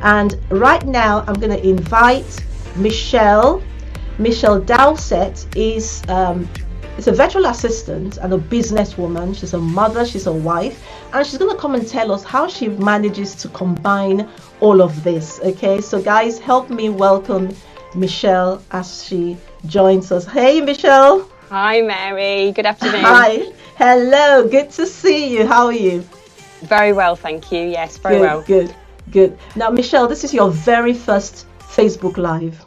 And right now, I'm going to invite Michelle. Michelle Dowsett is a virtual assistant and a businesswoman. She's a mother, she's a wife, and she's going to come and tell us how she manages to combine all of this. Okay, so guys, help me welcome Michelle as she joins us. Hey, Michelle. Hi, Mary. Good afternoon. Hi. Hello. Good to see you. How are you? Very well, thank you. Yes, very well. Good. Now, Michelle, this is your very first Facebook Live.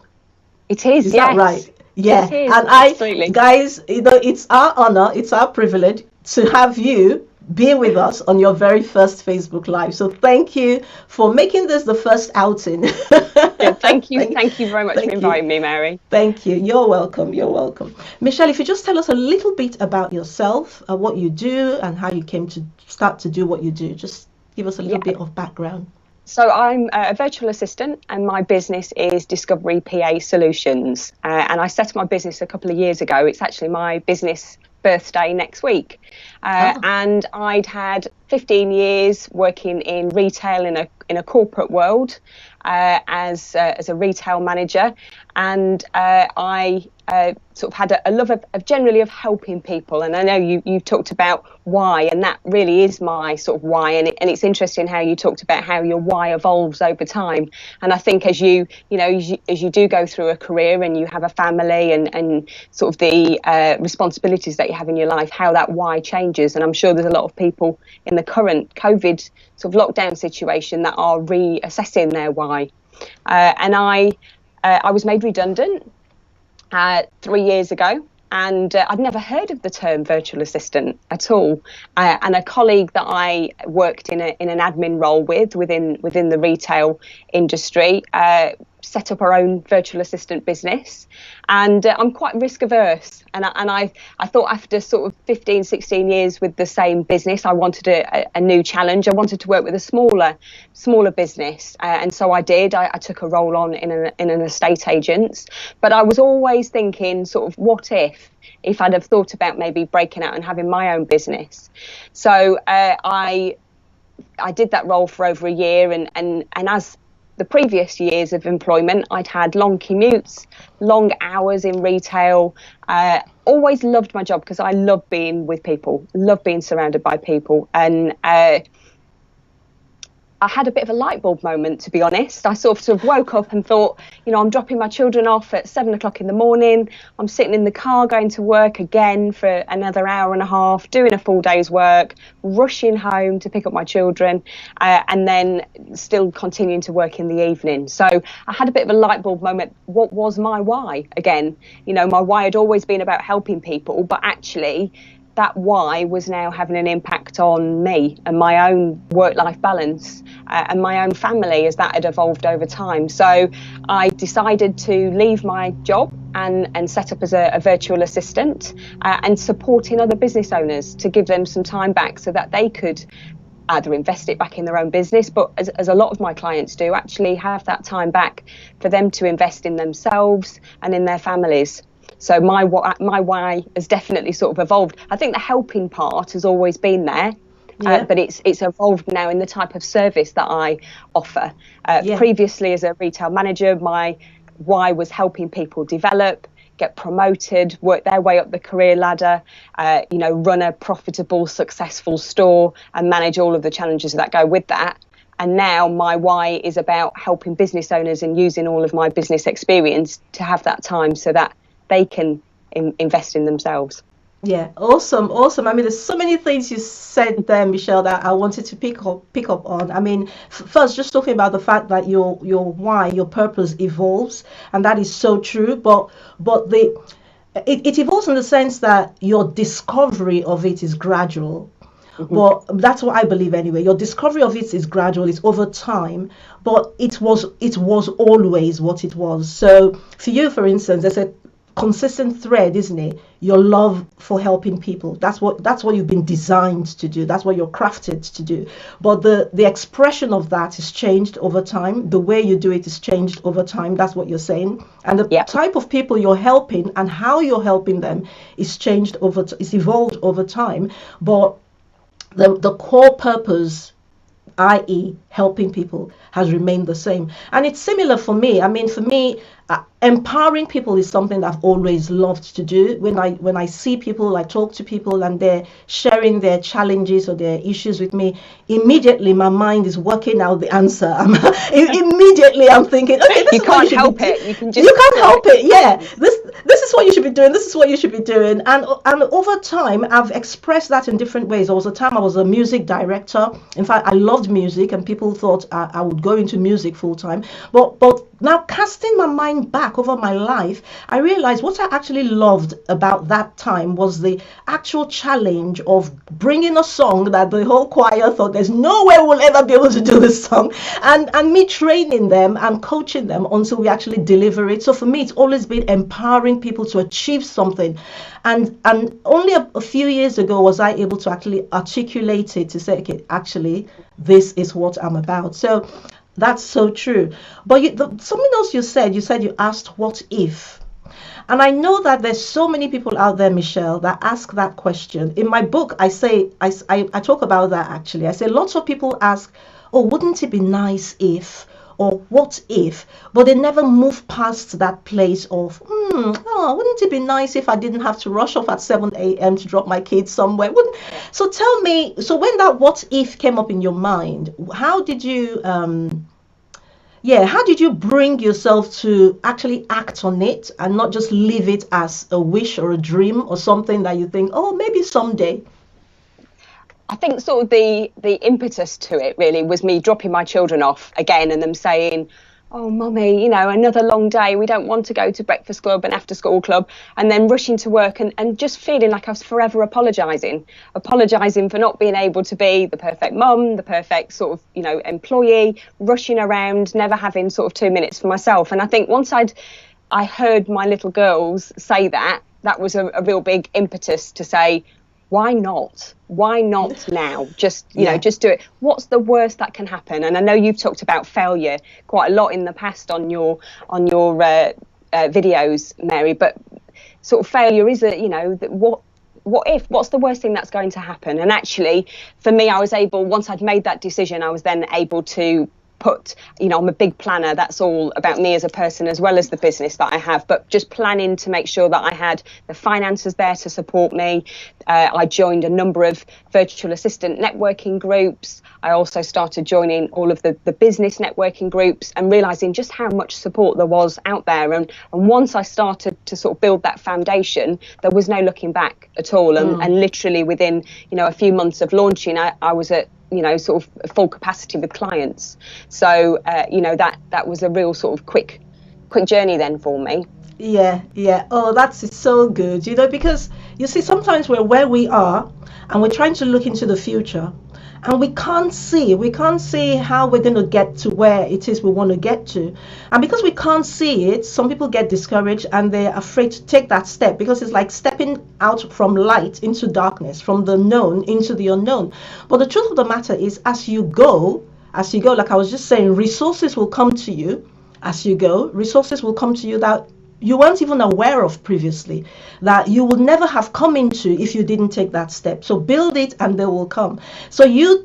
It is, Is yes. that right? Yeah. It is, And absolutely. Guys, it's our honor, it's our privilege to have you be with us on your very first Facebook Live. So thank you for making this the first outing. Yeah, thank you. Thank you very much for inviting me, Mary. Thank you. You're welcome. Michelle, if you just tell us a little bit about yourself, what you do, and how you came to start to do what you do. Just give us a little bit of background. So I'm a virtual assistant, and my business is Discovery PA Solutions. And I set up my business a couple of years ago. It's actually my business birthday next week. And I'd had 15 years working in retail in a corporate world as a retail manager. And I sort of had a love of generally of helping people. And I know you've talked about why, and that really is my sort of why. And it's interesting how you talked about how your why evolves over time. And I think as you do go through a career and you have a family and sort of the responsibilities that you have in your life, how that why changes. And I'm sure there's a lot of people in the current COVID sort of lockdown situation that are reassessing their why. And I was made redundant 3 years ago, and I'd never heard of the term virtual assistant at all. And a colleague that I worked in an admin role within the retail industry set up our own virtual assistant business. And I'm quite risk averse. And I thought after sort of 15, 16 years with the same business, I wanted a new challenge. I wanted to work with a smaller business. And so I did. I took a role on in an estate agent's. But I was always thinking sort of what if I'd have thought about maybe breaking out and having my own business. So I did that role for over a year. And as the previous years of employment, I'd had long commutes, long hours in retail. Always loved my job because I love being with people, love being surrounded by people. And I had a bit of a light bulb moment, to be honest. I sort of woke up and thought, I'm dropping my children off at 7 o'clock in the morning. I'm sitting in the car going to work again for another hour and a half, doing a full day's work, rushing home to pick up my children, and then still continuing to work in the evening. So I had a bit of a light bulb moment. What was my why again? My why had always been about helping people, but actually that why was now having an impact on me and my own work-life balance and my own family as that had evolved over time. So I decided to leave my job and set up as a virtual assistant and supporting other business owners to give them some time back so that they could either invest it back in their own business, but as a lot of my clients do, actually have that time back for them to invest in themselves and in their families. So my why has definitely sort of evolved. I think the helping part has always been there, but it's evolved now in the type of service that I offer. Previously, as a retail manager, my why was helping people develop, get promoted, work their way up the career ladder, run a profitable, successful store and manage all of the challenges that go with that. And now my why is about helping business owners and using all of my business experience to have that time so that they can invest in themselves. Yeah, awesome. I mean, there's so many things you said there, Michelle, that I wanted to pick up on. I mean, first, just talking about the fact that your why, your purpose evolves, and that is so true. But it evolves in the sense that your discovery of it is gradual. Mm-hmm. Well, that's what I believe anyway. Your discovery of it is gradual, it's over time, but it was always what it was. So for you, for instance, there's a consistent thread, isn't it? Your love for helping people. That's what you've been designed to do. That's what you're crafted to do. But the expression of that is changed over time. The way you do it is changed over time. That's what you're saying. And the type of people you're helping and how you're helping them is evolved over time. But the core purpose, i.e. helping people has remained the same. And it's similar for me. I mean, for me, empowering people is something that I've always loved to do. When I see people, I talk to people and they're sharing their challenges or their issues with me, immediately my mind is working out the answer. Immediately I'm thinking, okay, this you is can't what you help should be it. You can just you can't help it. Yeah, this is what you should be doing. This is what you should be doing. And over time, I've expressed that in different ways. There was a time I was a music director. In fact, I loved music, and people thought I would go into music full time. But now, casting my mind back over my life, I realized what I actually loved about that time was the actual challenge of bringing a song that the whole choir thought there's no way we'll ever be able to do this song, and me training them and coaching them until we actually deliver it. So for me, it's always been empowering people to achieve something. And only a few years ago was I able to actually articulate it to say, okay, actually, this is what I'm about. So that's so true. But something else you said you asked what if. And I know that there's so many people out there, Michelle, that ask that question. In my book, I talk about that actually. I say lots of people ask, oh, wouldn't it be nice if, or what if, but they never move past that place of, wouldn't it be nice if I didn't have to rush off at 7 a.m. to drop my kids somewhere? So tell me, so when that what if came up in your mind, how did you bring yourself to actually act on it and not just leave it as a wish or a dream or something that you think, oh, maybe someday? I think sort of the impetus to it really was me dropping my children off again and them saying, oh, mummy, another long day. We don't want to go to breakfast club and after school club, and then rushing to work and just feeling like I was forever apologising for not being able to be the perfect mum, the perfect sort of, employee, rushing around, never having sort of 2 minutes for myself. And I think once I heard my little girls say that was a real big impetus to say, why not? Why not now? Just, just do it. What's the worst that can happen? And I know you've talked about failure quite a lot in the past on your videos, Mary, but sort of failure is what's the worst thing that's going to happen? And actually, for me, I was able, once I'd made that decision, I was then able to put, I'm a big planner. That's all about me as a person as well as the business that I have, but just planning to make sure that I had the finances there to support me. I joined a number of virtual assistant networking groups. I also started joining all of the business networking groups and realizing just how much support there was out there. And once I started to sort of build that foundation, there was no looking back at all. And literally within, a few months of launching, I was at sort of full capacity with clients. So, that was a real sort of quick journey then for me. Yeah. Oh, that's so good. Because you see, sometimes we're where we are and we're trying to look into the future and we can't see how we're going to get to where it is we want to get to. And because we can't see it, some people get discouraged and they're afraid to take that step, because it's like stepping out from light into darkness, from the known into the unknown. But the truth of the matter is, as you go, like I was just saying, resources will come to you as you go. Resources will come to you that you weren't even aware of previously, that you would never have come into if you didn't take that step. So build it and they will come. So you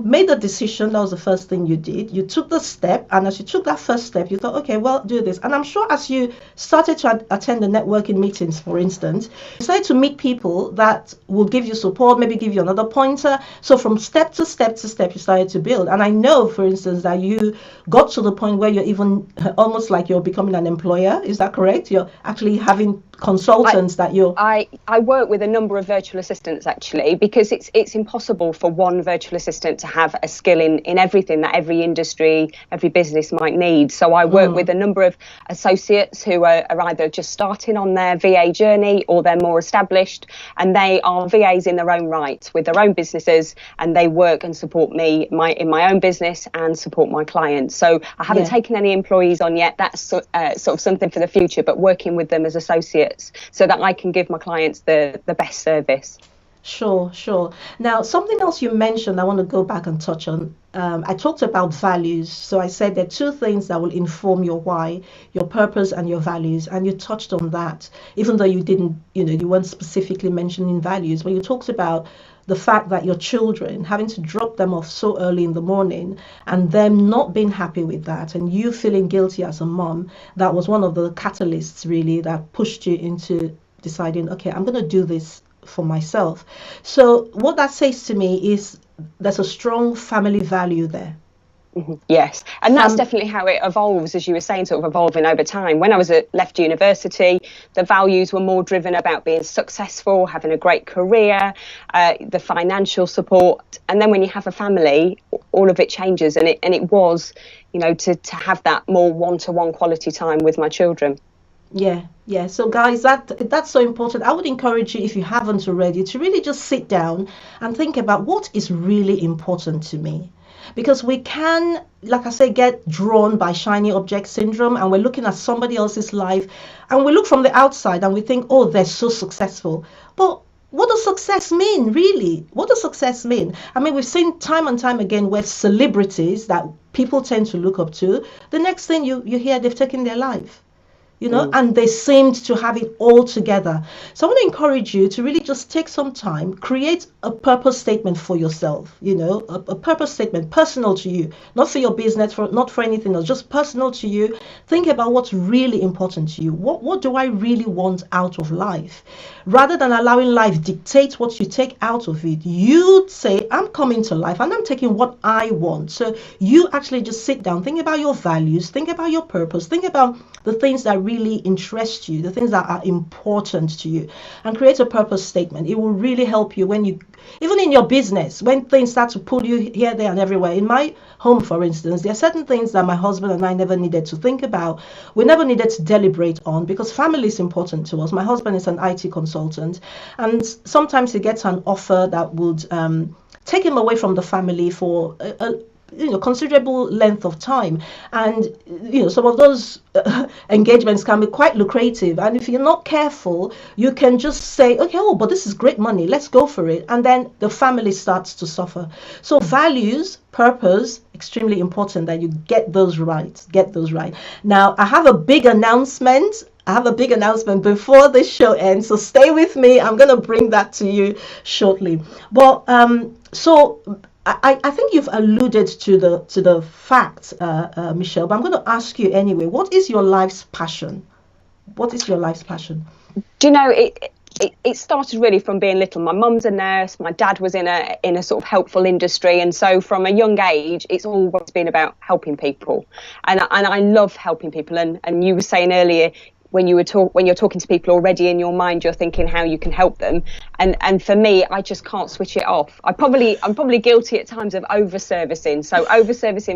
made the decision. That was the first thing you did. You took the step, and as you took that first step, you thought, okay, well, do this. And I'm sure as you started to attend the networking meetings, for instance, you started to meet people that will give you support, maybe give you another pointer. So from step to step to step, you started to build. And I know, for instance, that you got to the point where you're even almost like you're becoming an employer. Is that correct? You're actually having consultants I work with a number of virtual assistants actually, because it's impossible for one virtual assistant to have a skill in everything that every industry, every business might need. So I work with a number of associates who are either just starting on their VA journey or they're more established, and they are VAs in their own right with their own businesses, and they work and support me in my own business and support my clients. So I haven't taken any employees on yet. That's sort of something for the future, but working with them as associates so that I can give my clients the best service. Sure. Now, something else you mentioned, I want to go back and touch on. I talked about values. So I said there are two things that will inform your why, your purpose and your values. And you touched on that, even though you didn't, you weren't specifically mentioning values, but you talked about the fact that your children having to drop them off so early in the morning and them not being happy with that and you feeling guilty as a mom, that was one of the catalysts really that pushed you into deciding, okay, I'm going to do this for myself. So what that says to me is there's a strong family value there. Yes, and that's definitely how it evolves, as you were saying, sort of evolving over time. When I was left university, the values were more driven about being successful, having a great career, the financial support. And then when you have a family, all of it changes. And it was, to have that more one-to-one quality time with my children. Yeah. So guys, that's so important. I would encourage you, if you haven't already, to really just sit down and think about what is really important to me. Because we can, like I say, get drawn by shiny object syndrome, and we're looking at somebody else's life and we look from the outside and we think, oh, they're so successful. But what does success mean, really? What does success mean? I mean, we've seen time and time again where celebrities that people tend to look up to, the next thing you hear, they've taken their life. And they seemed to have it all together. So I want to encourage you to really just take some time, create a purpose statement for yourself, a purpose statement personal to you, not for your business, not for anything else, just personal to you. Think about what's really important to you. What do I really want out of life? Rather than allowing life dictate what you take out of it, you say, I'm coming to life and I'm taking what I want. So you actually just sit down, think about your values, think about your purpose, think about the things that really interest you, the things that are important to you, and create a purpose statement. It will really help you when you, even in your business, when things start to pull you here, there, and everywhere. In my home, for instance, there are certain things that my husband and I never needed to think about. We never needed to deliberate on because family is important to us. My husband is an IT consultant, and sometimes he gets an offer that would take him away from the family for a considerable length of time, and some of those engagements can be quite lucrative, and if you're not careful, you can just say, okay, oh, but this is great money, let's go for it, and then the family starts to suffer. So values, purpose, extremely important that you get those right. Now I have a big announcement before this show ends, so stay with me. I'm going to bring that to you shortly. But so I think you've alluded to the fact, Michelle, but I'm going to ask you anyway. What is your life's passion? What is your life's passion? Do you know, it started really from being little. My mum's a nurse. My dad was in a sort of helpful industry, and so from a young age, it's always been about helping people, and I love helping people. And you were saying earlier, when you're talking to people already in your mind, you're thinking how you can help them, and for me, I just can't switch it off. I'm probably guilty at times of over servicing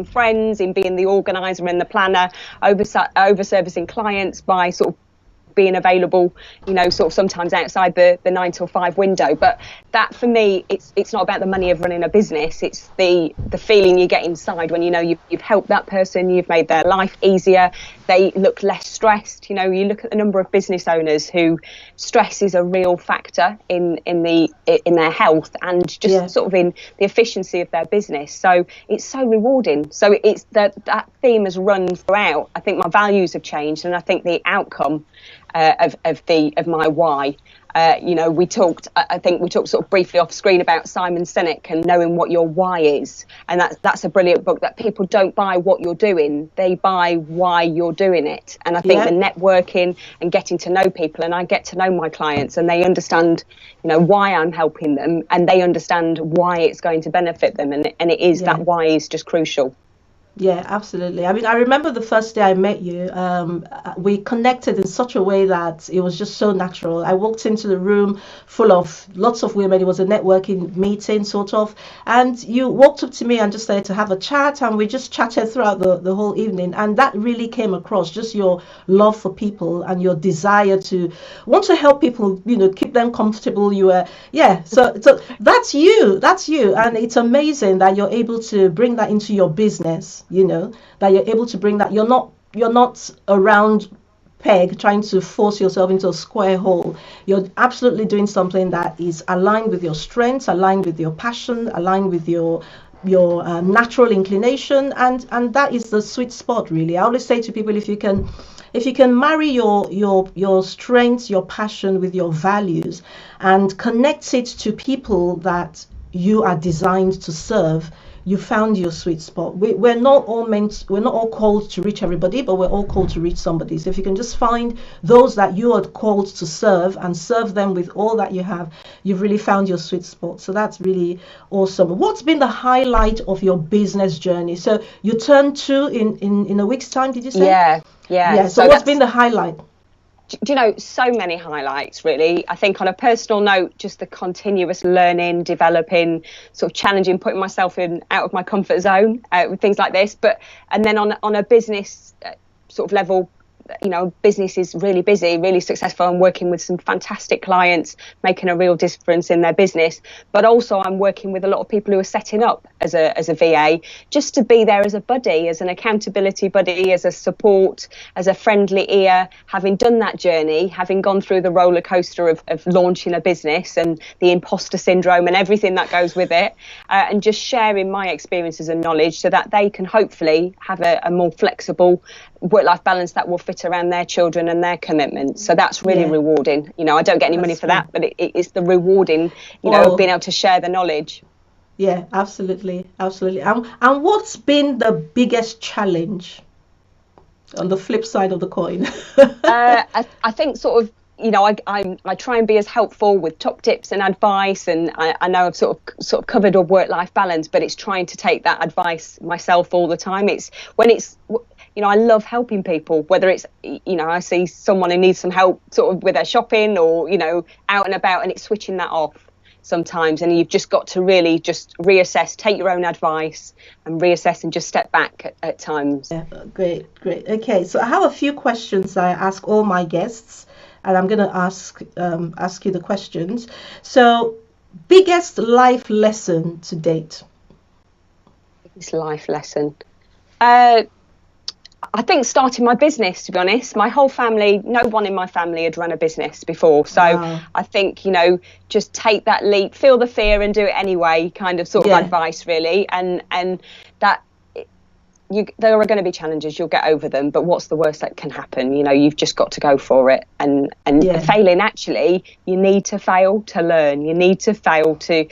friends, in being the organizer and the planner, over servicing clients by sort of being available, sort of sometimes outside the 9 till 5 window. But that for me, it's not about the money of running a business. It's the feeling you get inside when you've helped that person, you've made their life easier, they look less stressed. You look at the number of business owners who stress is a real factor in their health and just sort of in the efficiency of their business. So it's so rewarding. So it's that theme has run throughout. I think my values have changed, and I think the outcome of my why. We talked sort of briefly off screen about Simon Sinek and knowing what your why is, and that's a brilliant book. That people don't buy what you're doing, they buy why you're doing it. And I think the networking and getting to know people, and I get to know my clients, and they understand why I'm helping them, and they understand why it's going to benefit them, and it is that why is just crucial. Yeah, absolutely. I mean, I remember the first day I met you, we connected in such a way that it was just so natural. I walked into the room full of lots of women. It was a networking meeting, sort of. And you walked up to me and just started to have a chat. And we just chatted throughout the whole evening. And that really came across, just your love for people and your desire to want to help people, keep them comfortable. So that's you. And it's amazing that you're able to bring that into your business. That you're able to bring that. You're not a round peg trying to force yourself into a square hole. You're absolutely doing something that is aligned with your strengths, aligned with your passion, aligned with your natural inclination, and that is the sweet spot, really. I always say to people, if you can if you can marry your strengths, your passion with your values, and connect it to people that you are designed to serve, you found your sweet spot. We're not all called to reach everybody, but we're all called to reach somebody. So if you can just find those that you are called to serve and serve them with all that you have, you've really found your sweet spot. So that's really awesome. What's been the highlight of your business journey? So you turn 2 in a week's time, did you say? Yeah. So what's been the highlight? Do you know, so many highlights, really. I think on a personal note, just the continuous learning, developing, sort of challenging, putting myself out of my comfort zone with things like this. And then on a business sort of level, you know, business is really busy, really successful. I'm working with some fantastic clients, making a real difference in their business. But also I'm working with a lot of people who are setting up as a VA, just to be there as a buddy, as an accountability buddy, as a support, as a friendly ear, having done that journey, having gone through the roller coaster of launching a business and the imposter syndrome and everything that goes with it, and just sharing my experiences and knowledge so that they can hopefully have a more flexible work-life balance that will fit around their children and their commitments. So that's really rewarding. You know, I don't get any money for that, but it's the rewarding, of being able to share the knowledge. Yeah, absolutely. And what's been the biggest challenge on the flip side of the coin? I think sort of, I try and be as helpful with top tips and advice, and I know I've sort of covered a work-life balance, but it's trying to take that advice myself all the time. I love helping people, whether it's, I see someone who needs some help sort of with their shopping or, out and about, and it's switching that off sometimes. And you've just got to really just reassess, take your own advice and reassess and just step back at times. Yeah, great. Okay, so I have a few questions I ask all my guests, and I'm going to ask you the questions. So, biggest life lesson to date? Biggest life lesson? I think starting my business, to be honest. My whole family, no one in my family had run a business before. So wow. I think, just take that leap, feel the fear and do it anyway, kind of sort of advice, really. And that there are going to be challenges, you'll get over them. But what's the worst that can happen? You've just got to go for it. And failing, actually, you need to fail to learn. You need to fail to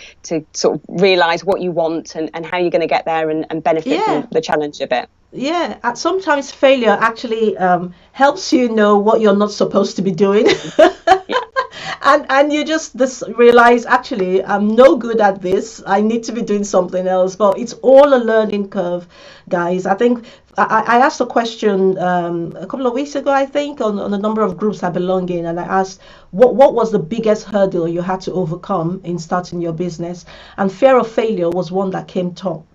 sort of realise what you want and how you're going to get there and benefit from the challenge of it. Yeah, sometimes failure actually helps you know what you're not supposed to be doing. And you just realize, actually, I'm no good at this. I need to be doing something else. But it's all a learning curve, guys. I think I asked a question a couple of weeks ago, I think, on a number of groups I belong in. And I asked, what was the biggest hurdle you had to overcome in starting your business? And fear of failure was one that came top.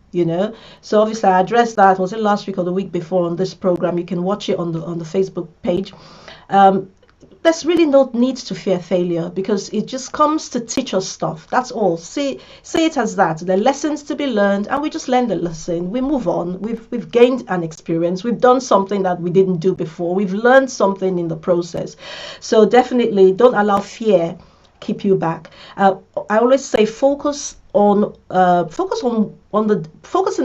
So obviously I addressed that. Was it last week or the week before on this program? You can watch it on the Facebook page. There's really no need to fear failure, because it just comes to teach us stuff. That's all. See it as that. The lessons to be learned, and we just learn the lesson. We move on. We've gained an experience. We've done something that we didn't do before. We've learned something in the process. So definitely don't allow fear keep you back. I always say focus in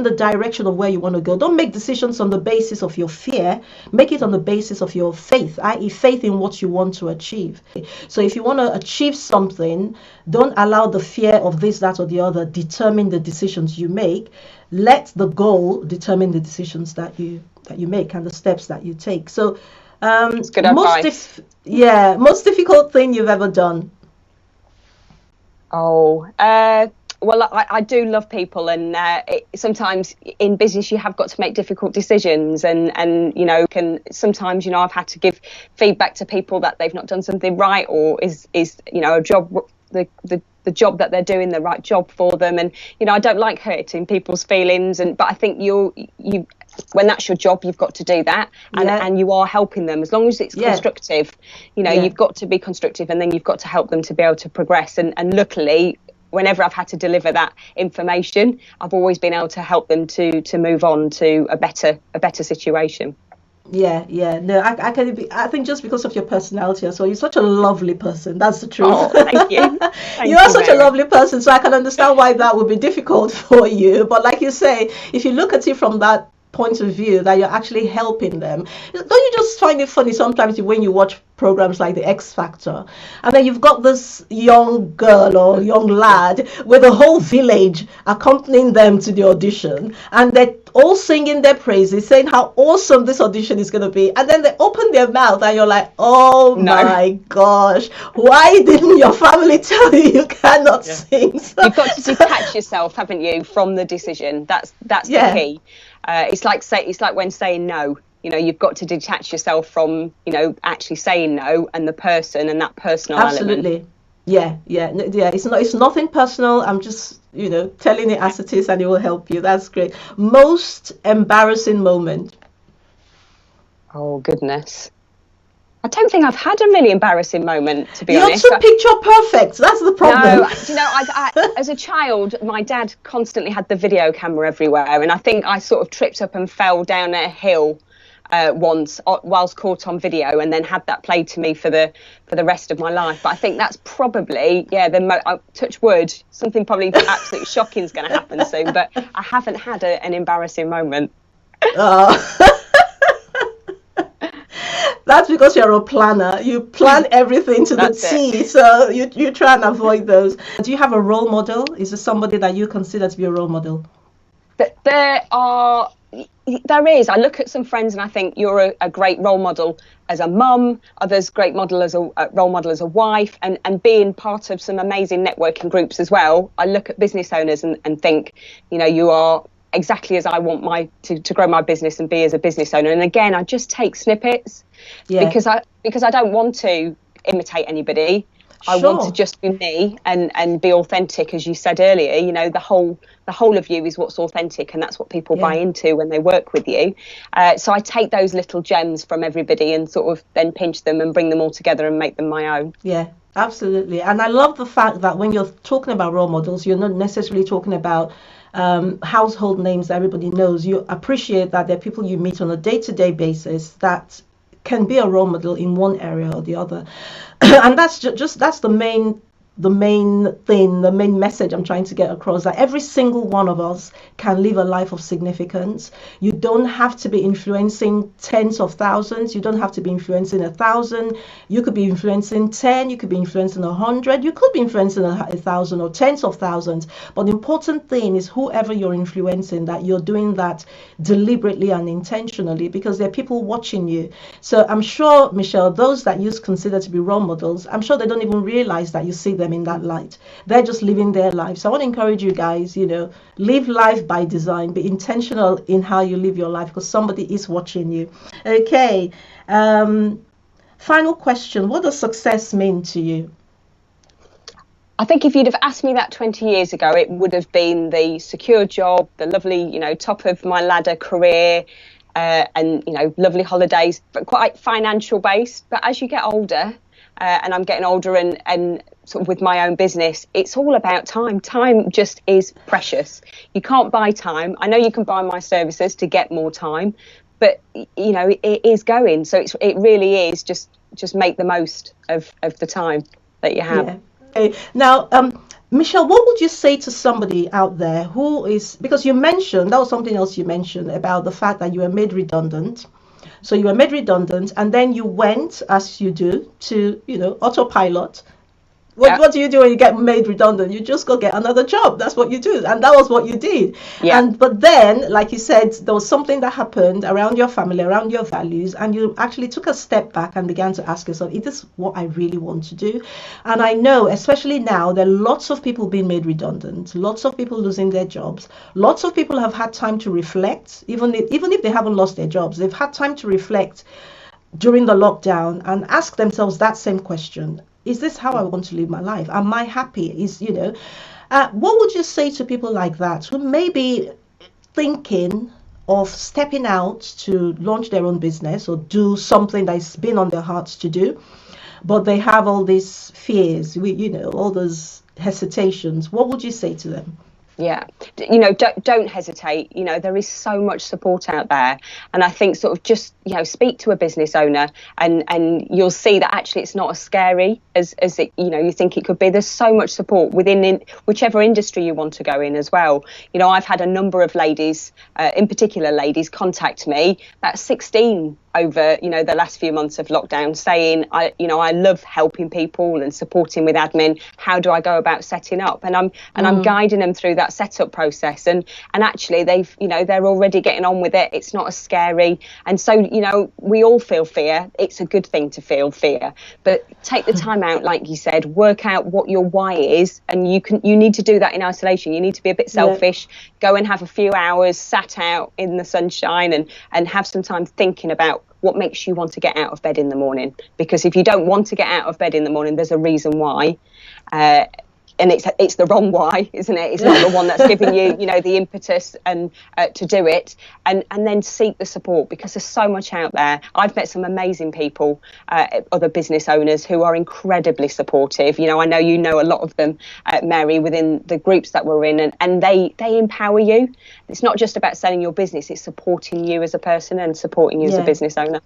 the direction of where you want to go. Don't make decisions on the basis of your fear. Make it on the basis of your faith, i.e. faith in what you want to achieve. So if you want to achieve something, don't allow the fear of this, that, or the other determine the decisions you make. Let the goal determine the decisions that you make and the steps that you take. So it's good advice. Most difficult thing you've ever done? Well, I do love people, and sometimes in business you have got to make difficult decisions, and sometimes I've had to give feedback to people that they've not done something right, or is a job the job that they're doing the right job for them, and I don't like hurting people's feelings, but I think you when that's your job, you've got to do that, and you are helping them as long as it's constructive. You've got to be constructive, and then you've got to help them to be able to progress. And luckily, whenever I've had to deliver that information, I've always been able to help them to move on to a better situation. No, I think just because of your personality as well, you're such a lovely person. That's the truth. Oh, thank you. You are such a lovely person, so I can understand why that would be difficult for you. But like you say, if you look at it from that point of view that you're actually helping them. Don't you just find it funny sometimes when you watch programs like the X Factor, and then you've got this young girl or young lad with a whole village accompanying them to the audition, and they're all singing their praises, saying how awesome this audition is going to be, and then they open their mouth and you're like, oh my gosh, why didn't your family tell you cannot sing? So, you've got to detach yourself, haven't you, from the decision. That's the key. It's like when saying no. You know, you've got to detach yourself from, you know, actually saying no and the person and that personal Absolutely. element. Yeah. It's nothing personal. I'm just, you know, telling it as it is, and it will help you. That's great. Most embarrassing moment. Oh goodness. I don't think I've had a really embarrassing moment, to be honest. You're too picture perfect. That's the problem. No, you know, I as a child, my dad constantly had the video camera everywhere, and I think I sort of tripped up and fell down a hill once whilst caught on video, and then had that played to me for the rest of my life. But I think that's probably touch wood, something probably absolutely shocking is going to happen soon. But I haven't had an embarrassing moment. That's because you're a planner. You plan everything to the T, so you try and avoid those. Do you have a role model? Is there somebody that you consider to be a role model? There is. I look at some friends and I think you're a great role model as a mum, others great model as a role model as a wife, and being part of some amazing networking groups as well. I look at business owners and think, you know, you are exactly as I want to grow my business and be as a business owner. And again, I just take snippets because I don't want to imitate anybody. I want to just be me and be authentic, as you said earlier. You know, the whole of you is what's authentic, and that's what people buy into when they work with you. So I take those little gems from everybody and sort of then pinch them and bring them all together and make them my own. Yeah, absolutely. And I love the fact that when you're talking about role models, you're not necessarily talking about household names that everybody knows. You appreciate that there are people you meet on a day-to-day basis that can be a role model in one area or the other. And that's that's the main thing, the main message I'm trying to get across, that every single one of us can live a life of significance. You don't have to be influencing tens of thousands. You don't have to be influencing 1,000. You could be influencing 10. You could be influencing 100. You could be influencing 1,000 or tens of thousands. But the important thing is whoever you're influencing, that you're doing that deliberately and intentionally, because there are people watching you. So I'm sure, Michelle, those that you consider to be role models, I'm sure they don't even realize that you see them in that light. They're just living their life. So I want to encourage you guys, you know, live life by design, be intentional in how you live your life, because somebody is watching you. Okay. Final question. What does success mean to you? I think if you'd have asked me that 20 years ago, it would have been the secure job, the lovely, you know, top of my ladder career, and, you know, lovely holidays, but quite financial based. But as you get older, and I'm getting older and sort of with my own business, it's all about time. Time just is precious. You can't buy time. I know you can buy my services to get more time, but, you know, it is going. So it really is just make the most of the time that you have. Yeah. Okay. Now, Michelle, what would you say to somebody out there who is, because you mentioned, that was something else you mentioned about the fact that you were made redundant. So you were made redundant, and then you went, as you do, to, you know, autopilot. What do you do when you get made redundant? You just go get another job. That's what you do. And that was what you did. Yeah. But then, like you said, there was something that happened around your family, around your values, and you actually took a step back and began to ask yourself, is this what I really want to do? And I know, especially now, there are lots of people being made redundant, lots of people losing their jobs, lots of people have had time to reflect, even if they haven't lost their jobs, they've had time to reflect during the lockdown and ask themselves that same question. Is this how I want to live my life? Am I happy? What would you say to people like that who may be thinking of stepping out to launch their own business or do something that's been on their hearts to do, but they have all these fears, all those hesitations? What would you say to them? Yeah, don't hesitate. There is so much support out there, and I think sort of just speak to a business owner, and you'll see that actually it's not as scary as it you think it could be. There's so much support within whichever industry you want to go in as well. I've had a number of ladies, in particular ladies, contact me. About 16 over the last few months of lockdown, saying I love helping people and supporting with admin. How do I go about setting up? And I'm guiding them through that setup process, and actually they're already getting on with it. It's not as scary. And so we all feel fear. It's a good thing to feel fear, but take the time out, like you said, work out what your why is, and you need to do that in isolation. You need to be a bit selfish. Go and have a few hours sat out in the sunshine and have some time thinking about what makes you want to get out of bed in the morning. Because if you don't want to get out of bed in the morning, there's a reason why. And it's the wrong why, isn't it? It's not the one that's giving you, the impetus and to do it. And then seek the support, because there's so much out there. I've met some amazing people, other business owners who are incredibly supportive. I know a lot of them, Mary, within the groups that we're in, and they empower you. It's not just about selling your business; it's supporting you as a person and supporting you as a business owner.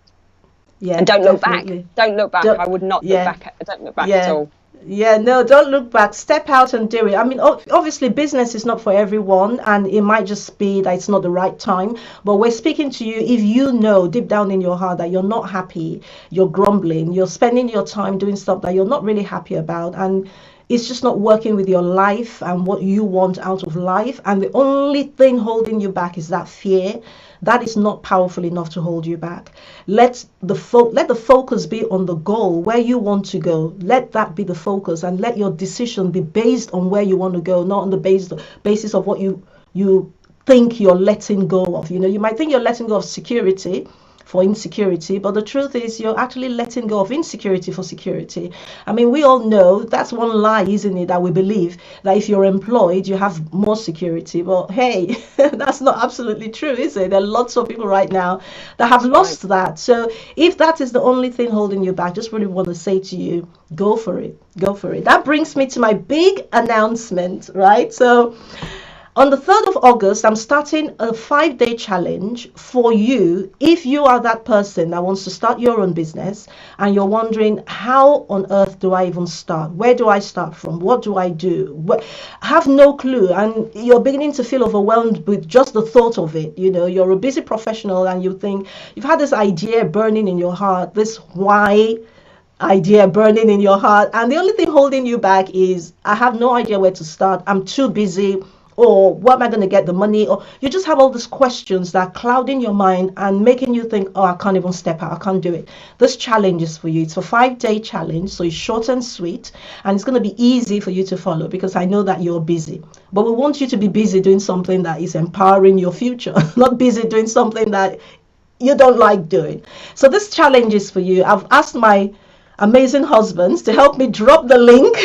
Yeah, and don't definitely. look back. Don't look back. I would not look back. Don't look back at all. Yeah, no, don't look back. Step out and do it. I mean, obviously, business is not for everyone, and it might just be that it's not the right time. But we're speaking to you if you know deep down in your heart that you're not happy, you're grumbling, you're spending your time doing stuff that you're not really happy about, and it's just not working with your life and what you want out of life. And the only thing holding you back is that fear. That is not powerful enough to hold you back. Let the focus be on the goal, where you want to go. Let that be the focus, and let your decision be based on where you want to go, not on the basis of what you think you're letting go of. You might think you're letting go of security for insecurity, but the truth is you're actually letting go of insecurity for security. I mean, we all know that's one lie, isn't it, that we believe that if you're employed you have more security. But hey, that's not absolutely true, is it? There are lots of people right now that have lost that. So if that is the only thing holding you back, just really want to say to you, go for it. That brings me to my big announcement, right? So on the 3rd of August, I'm starting a 5-day challenge for you. If you are that person that wants to start your own business and you're wondering, how on earth do I even start? Where do I start from? What do I do? Have no clue, and you're beginning to feel overwhelmed with just the thought of it. You're a busy professional and you think you've had this idea burning in your heart, this why idea burning in your heart, and the only thing holding you back is, I have no idea where to start, I'm too busy, or where am I going to get the money? Or you just have all these questions that are clouding your mind and making you think, oh, I can't even step out, I can't do it. This challenge is for you. It's a 5-day challenge, so it's short and sweet, and it's going to be easy for you to follow, because I know that you're busy. But we want you to be busy doing something that is empowering your future, not busy doing something that you don't like doing. So this challenge is for you. I've asked my amazing husbands to help me drop the link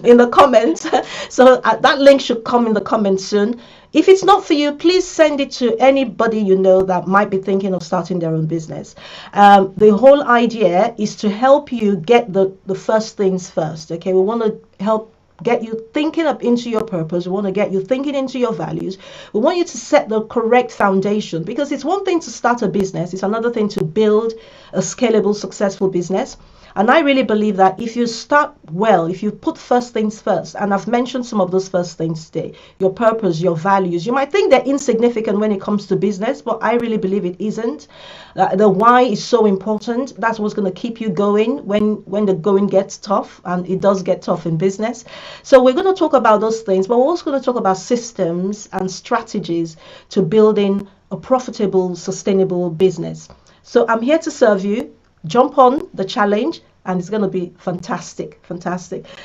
in the comments, so that link should come in the comments soon. If it's not for you, please send it to anybody you know that might be thinking of starting their own business. The whole idea is to help you get the first things first. Okay, we want to help get you thinking up into your purpose. We want to get you thinking into your values. We want you to set the correct foundation, because it's one thing to start a business, it's another thing to build a scalable, successful business. And I really believe that if you start well, if you put first things first, and I've mentioned some of those first things today, your purpose, your values, you might think they're insignificant when it comes to business, but I really believe it isn't. The why is so important. That's what's going to keep you going when the going gets tough, and it does get tough in business. So we're going to talk about those things, but we're also going to talk about systems and strategies to building a profitable, sustainable business. So I'm here to serve you. Jump on the challenge, and it's going to be fantastic.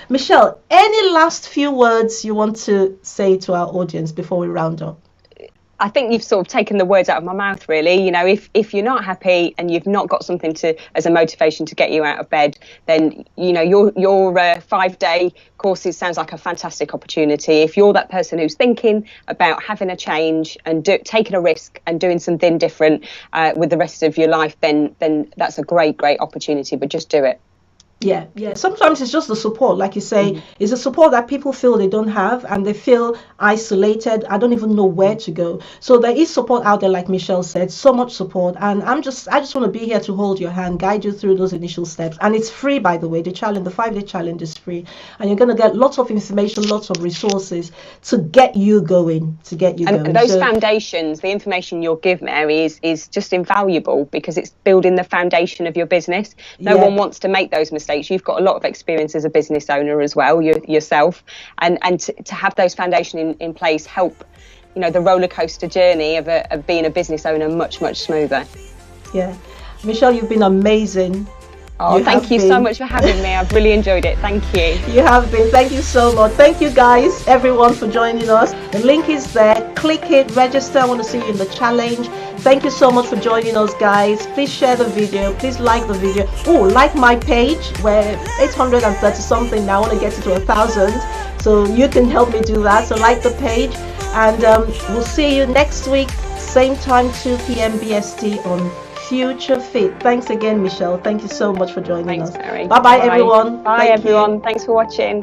Michelle, any last few words you want to say to our audience before we round up? I think you've sort of taken the words out of my mouth, really. If you're not happy and you've not got something as a motivation to get you out of bed, then your 5-day courses sounds like a fantastic opportunity. If you're that person who's thinking about having a change and taking a risk and doing something different with the rest of your life, then that's a great opportunity. But just do it. Yeah. Sometimes it's just the support, like you say, it's a support that people feel they don't have and they feel isolated. I don't even know where to go. So there is support out there, like Michelle said, so much support. And I just want to be here to hold your hand, guide you through those initial steps. And it's free, by the way. The 5-day challenge is free. And you're going to get lots of information, lots of resources to get you going, And those foundations, the information you'll give, Mary, is just invaluable because it's building the foundation of your business. No one wants to make those mistakes. You've got a lot of experience as a business owner as well, yourself, and to have those foundations in place help, the roller coaster journey of being a business owner much smoother. Yeah, Michelle, you've been amazing. Oh, thank you so much for having me. I've really enjoyed it. Thank you. You have been. Thank you so much. Thank you guys, everyone, for joining us. The link is there. Click it, register. I want to see you in the challenge. Thank you so much for joining us, guys. Please share the video. Please like the video. Oh, like my page. We're 830 something now. I want to get it to 1,000. So you can help me do that. So like the page. And we'll see you next week, same time, 2 p.m. BST on Future Fit. Thanks again, Michelle. Thank you so much for joining us. Thanks, Mary. Bye-bye, everyone. Bye, everyone. Thanks for watching.